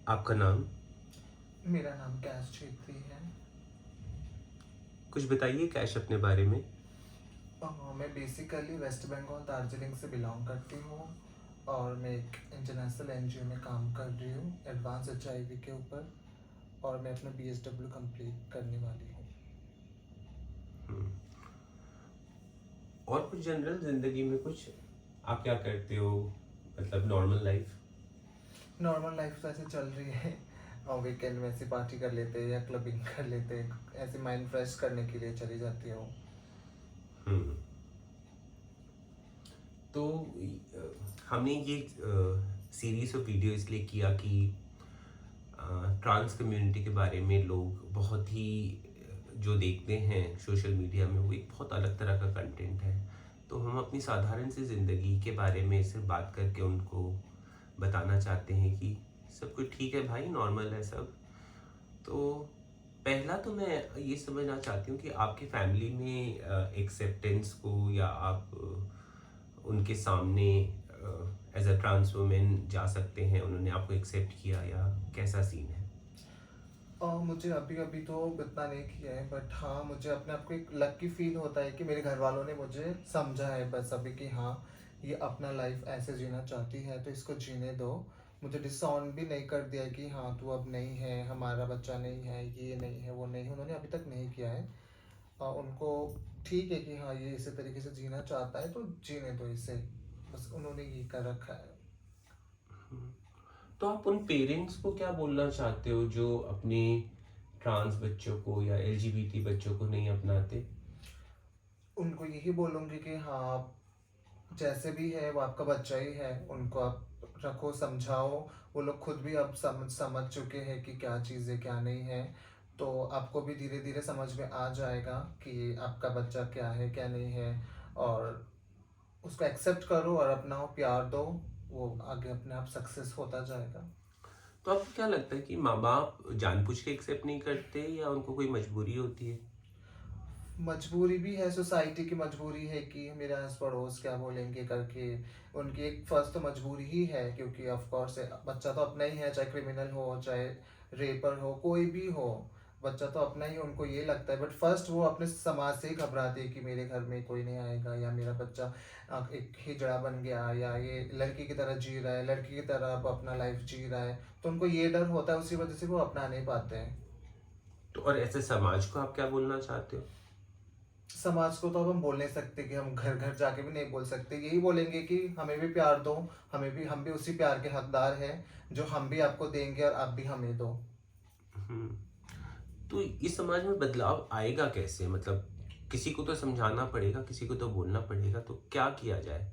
आपका नाम? मेरा नाम कैश छेत्री है। कुछ बताइए कैश अपने बारे में। मैं बेसिकली वेस्ट बंगाल दार्जिलिंग से बिलोंग करती हूँ और मैं एक इंटरनेशनल एनजीओ में काम कर रही हूँ एडवांस एचआईवी के ऊपर। और मैं अपना बीएसडब्ल्यू कंप्लीट करने वाली हूँ। हुँ। और कुछ जनरल ज़िंदगी में कुछ आप क्या करते हो? मतलब नॉर्मल लाइफ़? नॉर्मल लाइफ तो ऐसे चल रही है और वीकेंड में ऐसी पार्टी कर लेते हैं या क्लबिंग कर लेते हैं, ऐसे माइंड फ्रेश करने के लिए चली जाती हूँ। हुँ। तो हमने ये सीरीज़ ऑफ वीडियो इसलिए किया कि ट्रांस कम्युनिटी के बारे में लोग बहुत ही जो देखते हैं सोशल मीडिया में वो एक बहुत अलग तरह का कंटेंट है। तो हम अपनी साधारण सी ज़िंदगी के बारे में सिर्फ बात करके उनको बताना चाहते हैं कि सब कुछ ठीक है भाई, नॉर्मल है सब। तो पहला तो मैं ये समझना चाहती हूँ कि आपकी फैमिली में एक्सेप्टेंस को या आप उनके सामने एज अ ट्रांस वुमेन जा सकते हैं, उन्होंने आपको एक्सेप्ट किया या कैसा सीन है? और मुझे अभी अभी तो इतना नहीं किया है, बट हाँ मुझे अपने आप को एक लकी फील होता है कि मेरे घर वालों ने मुझे समझा है बस अभी कि हाँ ये अपना लाइफ ऐसे जीना चाहती है तो इसको जीने दो। मुझे डिसऑन भी नहीं कर दिया कि हाँ तू अब नहीं है, हमारा बच्चा नहीं है, ये नहीं है, वो नहीं है, उन्होंने अभी तक नहीं किया है। उनको ठीक है कि हाँ ये इसी तरीके से जीना चाहता है तो जीने दो इसे, बस उन्होंने ये कर रखा है। तो आप उन पेरेंट्स को क्या बोलना चाहते हो जो अपने ट्रांस बच्चों को या एलजीबीटी बच्चों को नहीं अपनाते? उनको यही बोलूँगी कि हाँ आप जैसे भी है वो आपका बच्चा ही है, उनको आप रखो, समझाओ। वो लोग खुद भी अब समझ समझ चुके हैं कि क्या चीज़ है क्या नहीं है। तो आपको भी धीरे धीरे समझ में आ जाएगा कि आपका बच्चा क्या है क्या नहीं है। और उसको एक्सेप्ट करो और अपनाओ, प्यार दो, वो आगे अपने आप सक्सेस होता जाएगा। तो आपको क्या लगता है कि माँ बाप जानबूझ के एक्सेप्ट नहीं करते या उनको कोई मजबूरी होती है? मजबूरी भी है, सोसाइटी की मजबूरी है कि मेरे आस पड़ोस क्या बोलेंगे करके। उनकी एक फर्स्ट तो मजबूरी ही है क्योंकि ऑफ कोर्स बच्चा तो अपना ही है, चाहे क्रिमिनल हो चाहे रेपर हो कोई भी हो, बच्चा तो अपना ही, उनको ये लगता है। बट फर्स्ट वो अपने समाज से ही घबराते हैं कि मेरे घर में कोई नहीं आएगा या मेरा बच्चा एक हिजड़ा बन गया या ये लड़की की तरह जी रहा है, लड़की की तरह अब अपना लाइफ जी रहा है। तो उनको ये डर होता है, उसी वजह से वो अपना नहीं पाते हैं। तो और ऐसे समाज को आप क्या बोलना चाहते हो? समाज को तो अब हम बोल नहीं सकते कि हम घर घर जाके भी नहीं बोल सकते, यही बोलेंगे कि हमें भी प्यार दो, हमें भी, हम भी उसी प्यार के हकदार हैं जो हम भी आपको देंगे और आप भी हमें दो। हम्म। तो इस समाज में बदलाव आएगा कैसे? मतलब किसी को तो समझाना पड़ेगा, किसी को तो बोलना पड़ेगा, तो क्या किया जाए?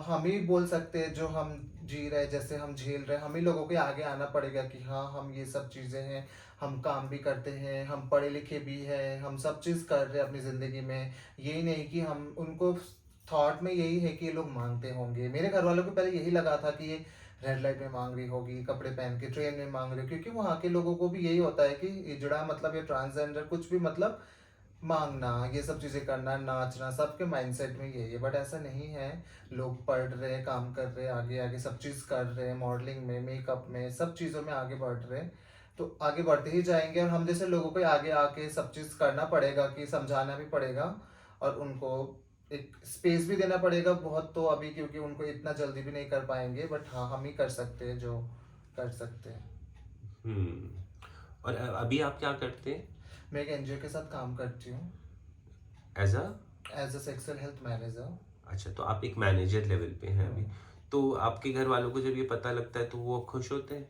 हम ही बोल सकते हैं, जो हम जी रहे जैसे हम झेल रहे, हम ही लोगों के आगे आना पड़ेगा कि हाँ हम ये सब चीज़ें हैं, हम काम भी करते हैं, हम पढ़े लिखे भी हैं, हम सब चीज़ कर रहे हैं अपनी ज़िंदगी में। यही नहीं कि हम उनको थॉट में यही है कि ये लोग मांगते होंगे। मेरे घर वालों को पहले यही लगा था कि ये रेड लाइट में मांग रही होगी, कपड़े पहन के ट्रेन में मांग रही हो, क्योंकि वहाँ के लोगों को भी यही होता है कि इजड़ा मतलब या ट्रांसजेंडर कुछ भी मतलब मांगना, ये सब चीजें करना, नाचना, सबके माइंडसेट में यही है। बट ऐसा नहीं है। लोग पढ़ रहे हैं, काम कर रहे हैं, आगे आगे सब चीज कर रहे हैं, मॉडलिंग में, मेकअप में, सब चीजों में आगे बढ़ रहे हैं। तो आगे बढ़ते ही जाएंगे और हम जैसे लोगों को आगे आके सब चीज करना पड़ेगा, कि समझाना भी पड़ेगा और उनको एक स्पेस भी देना पड़ेगा बहुत। तो अभी क्योंकि उनको इतना जल्दी भी नहीं कर पाएंगे, बट हाँ हम ही कर सकते हैं जो कर सकते हैं। हम्म। और अभी आप क्या करते हैं? मैं एक एनजीओ के साथ काम करती हूँ as a as a sexual health manager. अच्छा, तो आप एक मैनेजर लेवल पे हैं अभी। तो आपके घर वालों को जब ये पता लगता है तो वो खुश होते हैं?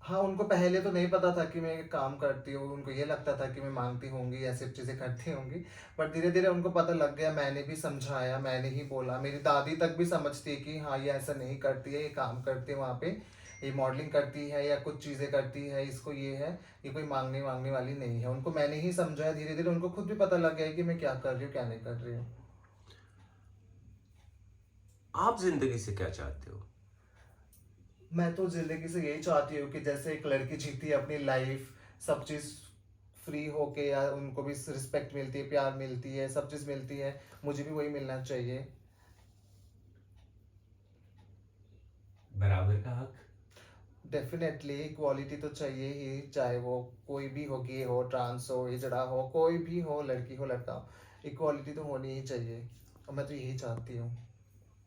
हाँ, उनको पहले तो नहीं पता था कि मैं काम करती हूँ, उनको ये लगता था कि मैं माँगती होंगी या सब चीज़ें करती होंगी। बट धीरे-धीरे उनको पता लग गया, मैंने भी समझाया, मैंने ही बोला। मेरी दादी तक भी समझती है कि हाँ, ये ऐसा नहीं करती है, ये काम करती है वहाँ पे, ये मॉडलिंग करती है या कुछ चीज़ें करती है, इसको ये है, ये कोई माँगने-वाँगने वाली नहीं है। उनको मैंने ही समझाया, धीरे-धीरे उनको खुद भी पता लग गया है कि मैं क्या कर रही हूँ, क्या नहीं कर रही हूँ। आप जिंदगी से क्या चाहते हो? मैं तो ज़िंदगी से यही चाहती हूँ कि जैसे एक लड़की जीती है अपनी लाइफ, सब चीज़ फ्री होके, या उनको भी रिस्पेक्ट मिलती है, प्यार मिलती है, सब चीज़ मिलती है, मुझे भी वही मिलना चाहिए। बराबर का हक। डेफिनेटली इक्वालिटी तो चाहिए ही, चाहे वो कोई भी हो, गे हो, ट्रांस हो, हिजड़ा हो, कोई भी हो, लड़की हो लड़का हो, इक्वालिटी तो होनी ही चाहिए, और मैं तो यही चाहती हूँ।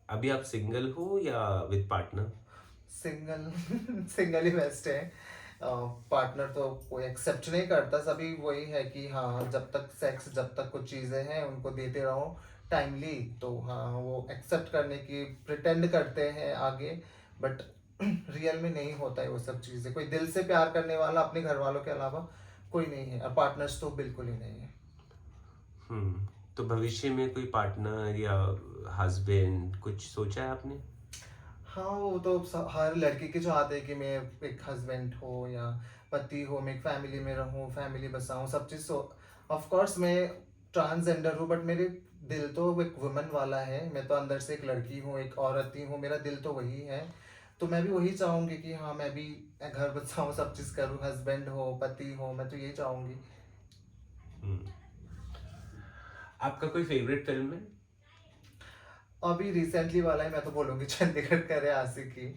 अभी आप सिंगल हो या with partner? Single single he best है। पार्टनर तो कोई एक्सेप्ट नहीं करता, सभी वही है कि हाँ जब तक सेक्स, जब तक कुछ चीज़ें हैं उनको देते रहो टाइमली, तो हाँ वो एक्सेप्ट करने की प्रिटेंड करते हैं आगे, बट रियल में नहीं होता है वो सब चीज़ें। कोई दिल से प्यार करने वाला अपने घर वालों के अलावा कोई नहीं है, और पार्टनर्स तो बिल्कुल ही नहीं है। हम्म। तो भविष्य में कोई पार्टनर या हस्बैंड कुछ सोचा है आपने? हाँ वो तो हर लड़की की चाहते है कि मैं एक हस्बैंड हो या पति हो, मैं एक फैमिली में रहूँ, फैमिली बसाऊँ, सब चीज़। सो ऑफ कोर्स मैं ट्रांसजेंडर हूँ, बट मेरे दिल तो एक वुमन वाला है, मैं तो अंदर से एक लड़की हूँ, एक औरत ही हूँ, मेरा दिल तो वही है। तो मैं भी वही चाहूँगी कि हाँ मैं भी घर बसाऊँ, सब चीज़ करूँ, हस्बैंड हो, पति हो, मैं तो यही चाहूँगी। हम्म। आपका कोई फेवरेट फिल्म है? अभी रिसेंटली वाला है, मैं तो बोलूँगी चंडीगढ़ करे आशिकी,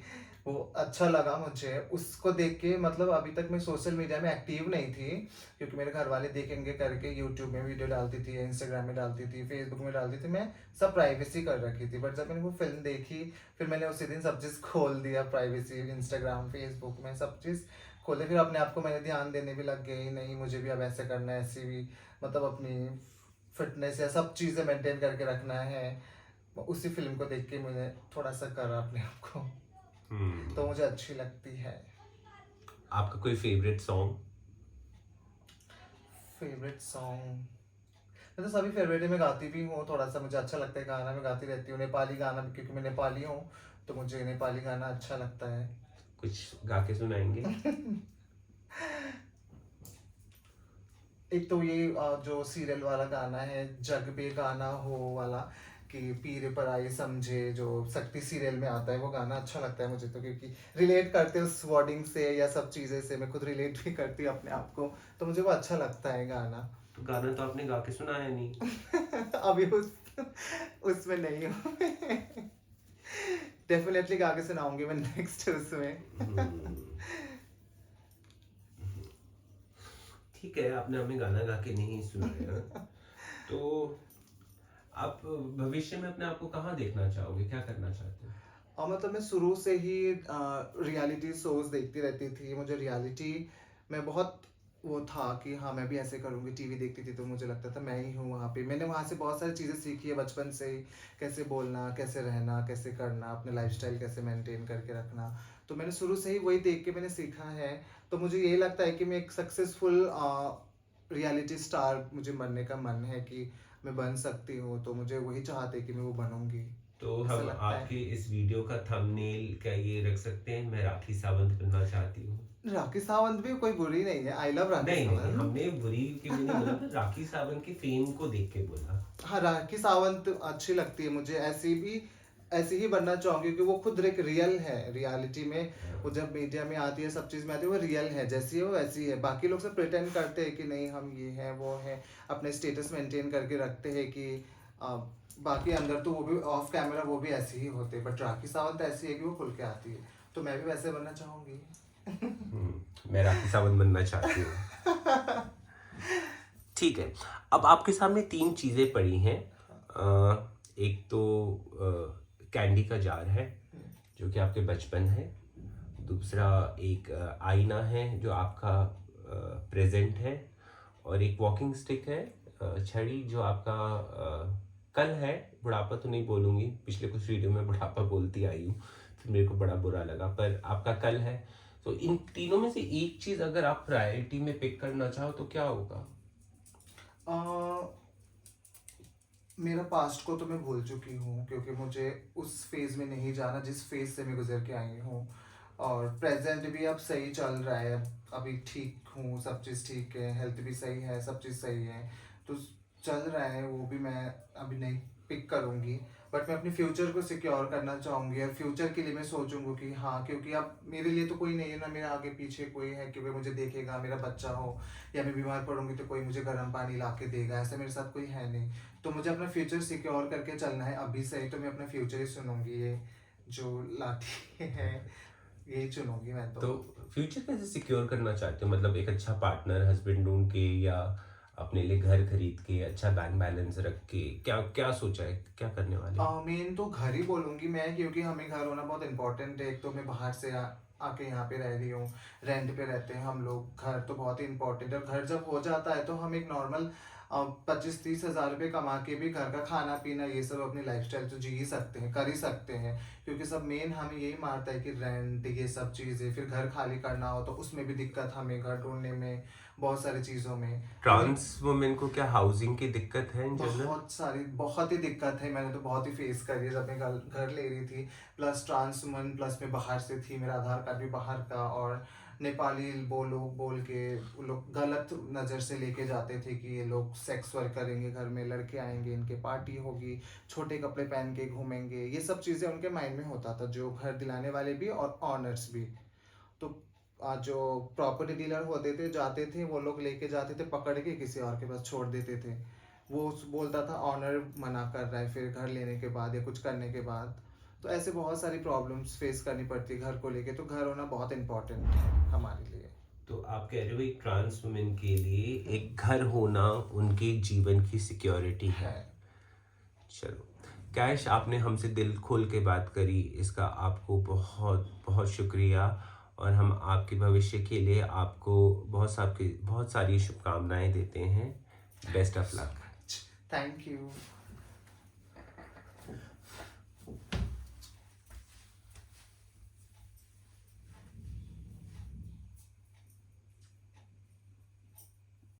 वो अच्छा लगा मुझे उसको देख के। मतलब अभी तक मैं सोशल मीडिया में एक्टिव नहीं थी, क्योंकि मेरे घर वाले देखेंगे करके यूट्यूब में वीडियो डालती थी, इंस्टाग्राम में डालती थी, फेसबुक में डालती थी, मैं सब प्राइवेसी कर रखी थी। बट जब मैंने वो फिल्म देखी, फिर मैंने उसी दिन सब चीज़ खोल दिया, प्राइवेसी इंस्टाग्राम फेसबुक में सब चीज़ खोले, फिर अपने आप को मैंने ध्यान देने भी लग गई, नहीं मुझे भी अब ऐसे करना है, ऐसी भी मतलब अपनी फिटनेस या सब चीज़ें मेंटेन करके रखना है। उसी फिल्म को देख के मुझे थोड़ा सा करा अपने आप को, हम्म। तो मुझे अच्छी लगती है। आपका कोई फेवरेट सॉन्ग? फेवरेट सॉन्ग, मैं तो सभी फेवरेट है, मैं गाती भी हूँ, थोड़ा सा मुझे अच्छा लगता है गाना, मैं गाती रहती हूँ नेपाली गाना भी, क्योंकि मैं नेपाली हूँ, तो मुझे नेपाली गाना अच्छा लगता है। कुछ गा के सुनाएंगे? एक तो ये जो सीरियल वाला गाना है, जग बे गाना हो वाला, कि पीर पर आई समझे, जो शक्ति सीरियल में आता है, वो गाना अच्छा लगता है मुझे, तो क्योंकि रिलेट करते हैं उस वर्डिंग से या सब चीज़ें से, मैं खुद रिलेट भी करती हूँ अपने आप को, तो मुझे वो अच्छा लगता है गाना। तो गाना तो आपने गा के सुनाया नहीं। अभी उसमें नहीं हूँ। डेफिनेटली गा के सुनाऊंगी मैं नेक्स्ट उसमें। हम्म। ठीक है, आपने हमें गाना गा के नहीं सुनाया। तो आप भविष्य में अपने आप को कहाँ देखना चाहोगे, क्या करना चाहते हैं? और मतलब मैं शुरू से ही रियलिटी शोज देखती रहती थी, मुझे रियलिटी में बहुत वो था कि हाँ मैं भी ऐसे करूँगी, टीवी देखती थी तो मुझे लगता था मैं ही हूँ वहाँ पे, मैंने वहाँ से बहुत सारी चीज़ें सीखी है बचपन से ही, कैसे बोलना, कैसे रहना, कैसे करना, अपने लाइफस्टाइल कैसे मेंटेन करके रखना, तो मैंने शुरू से ही वही देख के मैंने सीखा है। तो मुझे यही लगता है कि मैं एक सक्सेसफुल रियलिटी स्टार मुझे बनने का मन है, कि मैं बन सकती हूँ, तो मुझे वही चाहते कि मैं वो बनूंगी, तो ऐसा हम लगता है। आपके इस वीडियो का थंबनेल क्या ये रख सकते हैं, मैं राखी सावंत बनना चाहती हूँ? राखी सावंत भी कोई बुरी नहीं है, आई लव राखी नहीं नहीं, सावंत। हमने बुरी के लिए नहीं बोला, पर राखी सावंत की फेम को देख के बोला। हाँ राखी सावंत अच्छी लगती है मुझे, ऐसी भी ऐसी ही बनना चाहूंगी, क्योंकि वो खुद एक रियल है रियलिटी में, वो जब मीडिया में आती है, सब चीज़ में आती है, वो रियल है, जैसी है वो वैसी है। बाकी लोग सब प्रिटेंड करते हैं कि नहीं हम ये हैं वो हैं, अपने स्टेटस मेंटेन करके रखते हैं कि आ, बाकी अंदर तो वो भी ऑफ कैमरा वो भी ऐसे ही होते हैं, बट राखी सावंत ऐसी है कि वो खुल के आती है, तो मैं भी वैसे बनना चाहूंगी। मैं राखी सावंत बनना चाहती हूँ। ठीक है। अब आपके सामने तीन चीज़ें पड़ी हैं। एक तो कैंडी का जार है, जो कि आपके बचपन है। दूसरा एक आईना है जो आपका प्रेजेंट है। और एक वॉकिंग स्टिक है, छड़ी, जो आपका कल है। बुढ़ापा तो नहीं बोलूँगी, पिछले कुछ वीडियो में बुढ़ापा बोलती आई हूँ, फिर मेरे को बड़ा बुरा लगा, पर आपका कल है। तो इन तीनों में से एक चीज़ अगर आप प्रायोरिटी में पिक करना चाहो तो क्या होगा? मेरा पास्ट को तो मैं भूल चुकी हूँ, क्योंकि मुझे उस फेज में नहीं जाना जिस फेज से मैं गुजर के आई हूँ, और प्रेजेंट भी अब सही चल रहा है, अभी ठीक हूँ, सब चीज़ ठीक है, हेल्थ भी सही है, सब चीज़ सही है, तो चल रहा है, वो भी मैं अभी नहीं पिक करूँगी। बट मैं अपने फ्यूचर को सिक्योर करना चाहूँगी, और फ्यूचर के लिए मैं सोचूंगी कि हाँ, क्योंकि अब मेरे लिए तो कोई नहीं है ना, मेरा आगे पीछे कोई है क्योंकि मुझे देखेगा, मेरा बच्चा हो या मैं बीमार पड़ूंगी तो कोई मुझे गर्म पानी ला के देगा, ऐसा मेरे साथ कोई है नहीं। तो मुझे अपना फ्यूचर सिक्योर करके चलना है अभी से ही, तो मैं अपना फ्यूचर ही सुनूंगी, ये जो लाठी है यही चुनूंगी मैं तो फ्यूचर कैसे सिक्योर करना चाहते हो, मतलब एक अच्छा पार्टनर हस्बैंड ढूंढ के या अपने लिए घर खरीद के अच्छा बैंक बैलेंस रख के, क्या क्या सोचा है, क्या करने वाले हो? मेन तो घर ही बोलूंगी मैं, क्योंकि हमें घर होना बहुत इंपॉर्टेंट है। एक तो मैं बाहर से आके यहाँ पे रह रही हूँ, रेंट पे रहते हैं हम लोग। घर तो बहुत ही इंपॉर्टेंट है, और घर जब हो जाता है तो हम एक नॉर्मल 25-30 हज़ार रुपये कमा के भी घर का खाना पीना ये सब अपनी लाइफस्टाइल तो जी ही सकते हैं, कर ही सकते हैं। क्योंकि सब मेन हमें यही मारता है कि रेंट ये सब चीज़ें, फिर घर खाली करना हो तो उसमें भी दिक्कत, हमें घर ढूंढने में, बहुत सारी चीज़ों में। तो ट्रांस वुमेन को क्या हाउसिंग की दिक्कत है इन जनरल? बहुत सारी, बहुत ही दिक्कत है। मैंने तो बहुत ही फेस करी है जब मैं घर ले रही थी। प्लस ट्रांस वुमन, प्लस मैं बाहर से थी, मेरा आधार कार्ड भी बाहर का, और नेपाली बोल के वो लोग गलत नज़र से लेके जाते थे कि ये लोग सेक्स वर्क करेंगे, घर में लड़के आएंगे, इनके पार्टी होगी, छोटे कपड़े पहन के घूमेंगे। ये सब चीज़ें उनके माइंड में होता था, जो घर दिलाने वाले भी और ऑनर्स भी। तो जो प्रॉपर्टी डीलर होते थे, जाते थे वो लोग, लेके जाते थे पकड़ के, किसी और के पास छोड़ देते थे। वो बोलता था ऑनर मना कर रहा है, फिर घर लेने के बाद या कुछ करने के बाद। तो ऐसे बहुत सारी प्रॉब्लम्स फेस करनी पड़ती है घर को लेके। तो घर होना बहुत इम्पोर्टेंट है हमारे लिए। तो आप कह रहे हो एक ट्रांस वुमेन के लिए एक घर होना उनके जीवन की सिक्योरिटी है। है। चलो कैश, आपने हमसे दिल खोल के बात करी, इसका आपको बहुत बहुत शुक्रिया। और हम आपके भविष्य के लिए आपको बहुत सारी शुभकामनाएं देते हैं। Best of luck. Thank you.